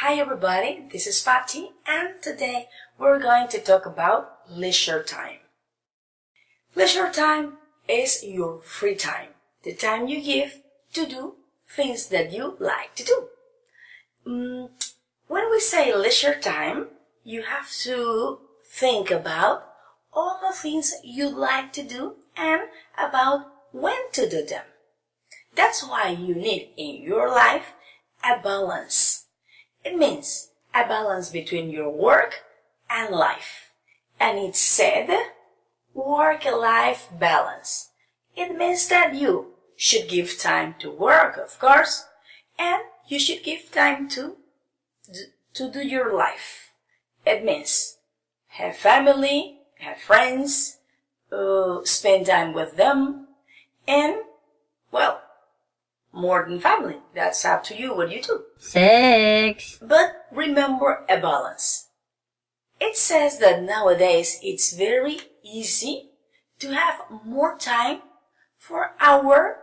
Hi everybody, this is Patty and today we're going to talk about leisure time. Leisure time is your free time, the time you give to do things that you like to do. When we say leisure time, you have to think about all the things you like to do and about when to do them. That's why you need in your life a balance. It means a balance between your work and life. And it's said work-life balance. It means that you should give time to work, of course, and you should give time to do your life. It means have family, have friends, spend time with them, and, well, more than family. That's up to you what you do. 6. But remember a balance. It says that nowadays it's very easy to have more time for our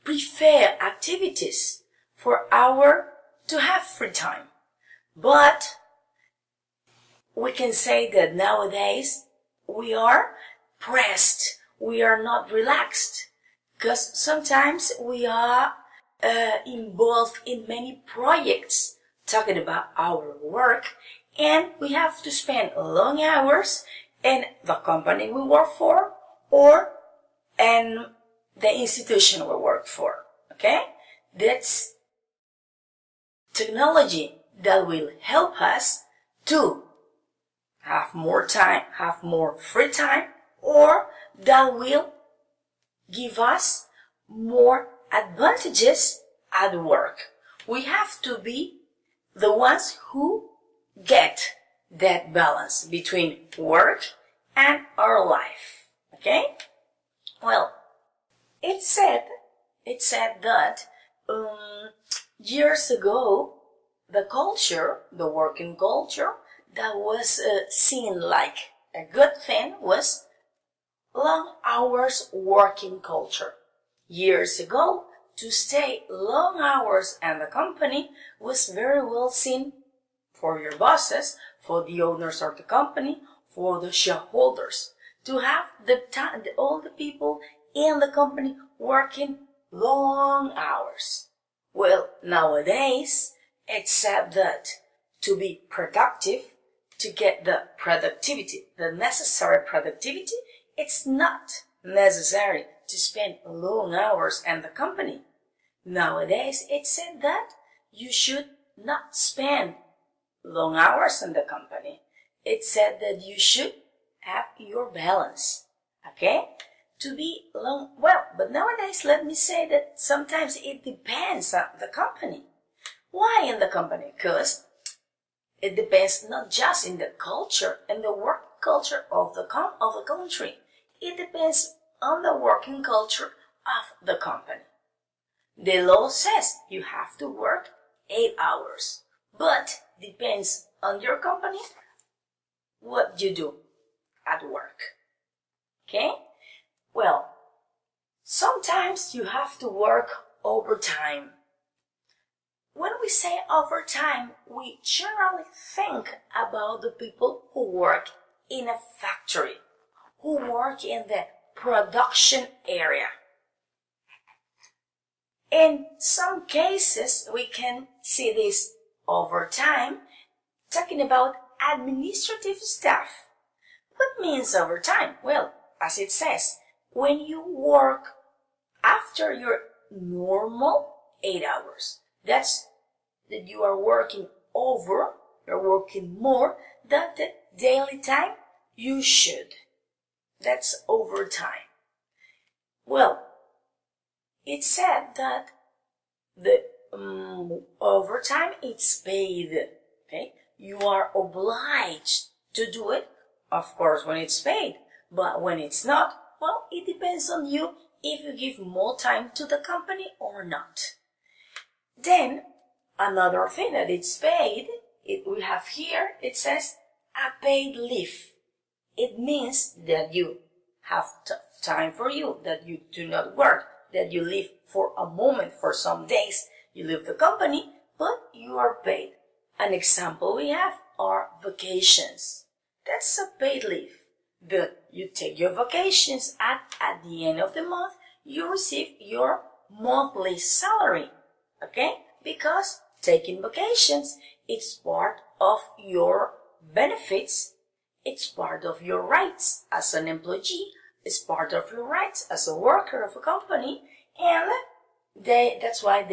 preferred activities, to have free time. But we can say that nowadays we are pressed, we are not relaxed, because sometimes we are involved in many projects talking about our work, and we have to spend long hours in the company we work for or in the institution we work for. Okay? That's technology that will help us to have more time, have more free time, or that will give us more advantages at work. We have to be the ones who get that balance between work and our life. Okay? Well, it said that years ago, the working culture that was seen like a good thing was long hours working culture. Years ago, to stay long hours in the company was very well seen for your bosses, for the owners of the company, for the shareholders, to have all the people in the company working long hours. Well, nowadays, it's said that to be productive, to get the necessary productivity, it's not necessary to spend long hours in the company. Nowadays, it's said that you should not spend long hours in the company. It's said that you should have your balance. Okay? But nowadays, let me say that sometimes it depends on the company. Why in the company? Because it depends not just in the culture and the work culture of the country. It depends on the working culture of the company. The law says you have to work 8 hours, but depends on your company what you do at work. Okay? Well, sometimes you have to work overtime. When we say overtime, we generally think about the people who work in a factory, who work in the production area. In some cases, we can see this overtime talking about administrative staff. What means overtime? Well, as it says, when you work after your normal 8 hours, that's that you are working over, you're working more than the daily time you should. That's overtime. Well, it said that the overtime it's paid. Okay, you are obliged to do it, of course, when it's paid. But when it's not, well, it depends on you if you give more time to the company or not. Then another thing that it's paid, we have here, it says a paid leave. It means that you have time for you, that you do not work, that you leave for a moment, for some days, you leave the company, but you are paid. An example we have are vacations. That's a paid leave. But you take your vacations at the end of the month, you receive your monthly salary. Okay? Because taking vacations, it's part of your benefits. It's part of your rights as an employee. It's part of your rights as a worker of a company. And that's why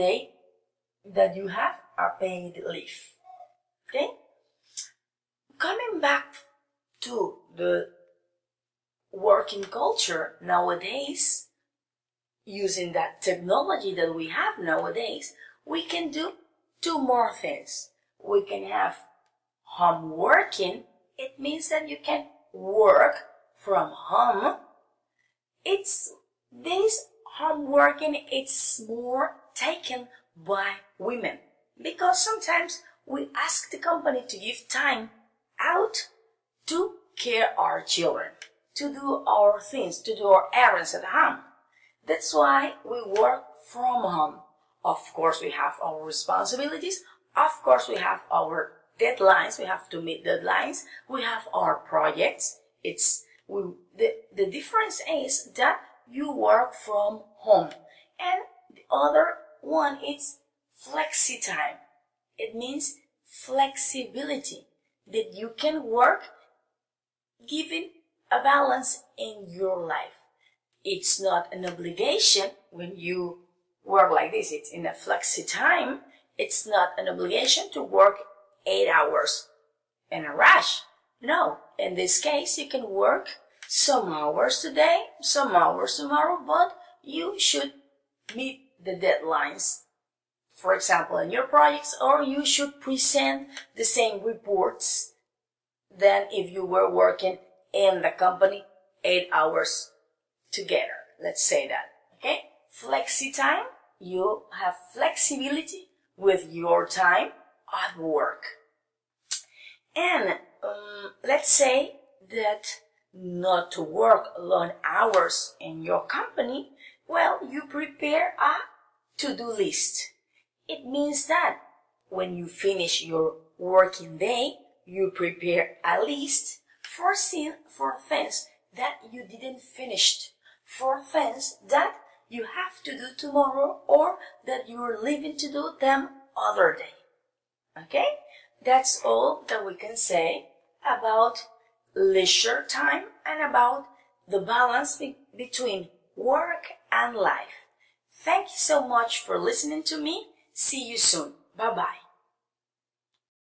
that you have a paid leave. Okay? Coming back to the working culture nowadays, using that technology that we have nowadays, we can do two more things. We can have home working. It means that you can work from home. This home working, it's more taken by women, because sometimes we ask the company to give time out to care our children, to do our things, to do our errands at home. That's why we work from home. Of course, we have our responsibilities. Of course, we have our deadlines. We have to meet deadlines. We have our projects. The difference is that you work from home. And the other one is flexi time. It means flexibility, that you can work giving a balance in your life. It's not an obligation when you work like this. It's in a flexi time. It's not an obligation to work 8 hours in a rush. No, in this case, you can work some hours today, some hours tomorrow, but you should meet the deadlines, for example, in your projects, or you should present the same reports than if you were working in the company 8 hours together. Let's say that. Okay? Flexi time, you have flexibility with your time at work. And let's say that not to work long hours in your company, well, you prepare a to-do list. It means that when you finish your working day, you prepare a list for things that you didn't finish, for things that you have to do tomorrow or that you're leaving to do them other day. Okay? That's all that we can say about leisure time and about the balance between work and life. Thank you so much for listening to me. See you soon. Bye-bye.